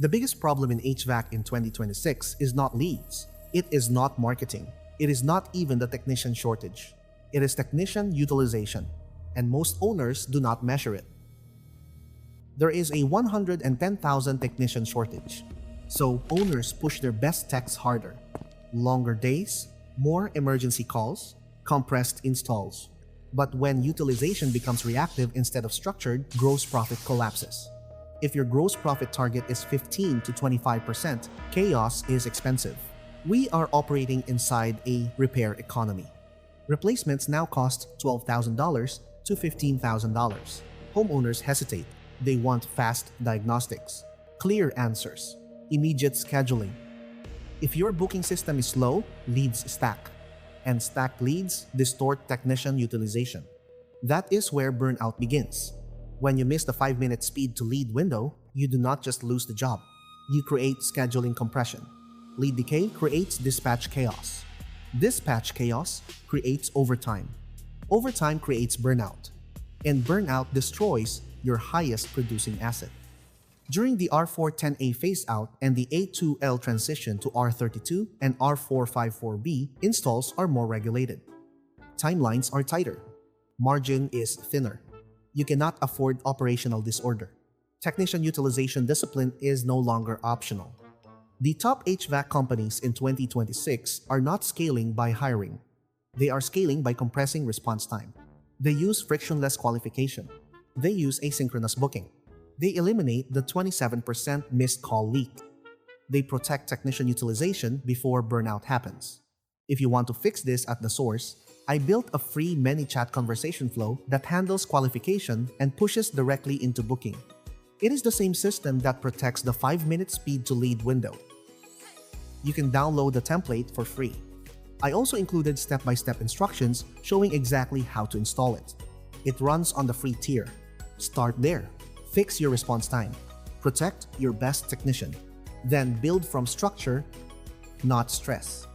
The biggest problem in HVAC in 2026 is not leads. It is not marketing. It is not even the technician shortage. It is technician utilization, and most owners do not measure it. There is a 110,000 technician shortage, so owners push their best techs harder. Longer days, more emergency calls, compressed installs. But when utilization becomes reactive instead of structured, gross profit collapses. If your gross profit target is 15 to 25%, chaos is expensive. We are operating inside a repair economy. Replacements now cost $12,000 to $15,000. Homeowners hesitate. They want fast diagnostics, clear answers, immediate scheduling. If your booking system is slow, leads stack. And stacked leads distort technician utilization. That is where burnout begins. When you miss the 5-minute speed to lead window, you do not just lose the job. You create scheduling compression. Lead decay creates dispatch chaos. Dispatch chaos creates overtime. Overtime creates burnout. And burnout destroys your highest producing asset. During the R410A phase-out and the A2L transition to R32 and R454B, installs are more regulated. Timelines are tighter. Margin is thinner. You cannot afford operational disorder. Technician utilization discipline is no longer optional. The top HVAC companies in 2026 are not scaling by hiring. They are scaling by compressing response time. They use frictionless qualification. They use asynchronous booking. They eliminate the 27% missed call leak. They protect technician utilization before burnout happens. If you want to fix this at the source, I built a free ManyChat conversation flow that handles qualification and pushes directly into booking. It is the same system that protects the 5-minute speed to lead window. You can download the template for free. I also included step-by-step instructions showing exactly how to install it. It runs on the free tier. Start there. Fix your response time. Protect your best technician. Then build from structure, not stress.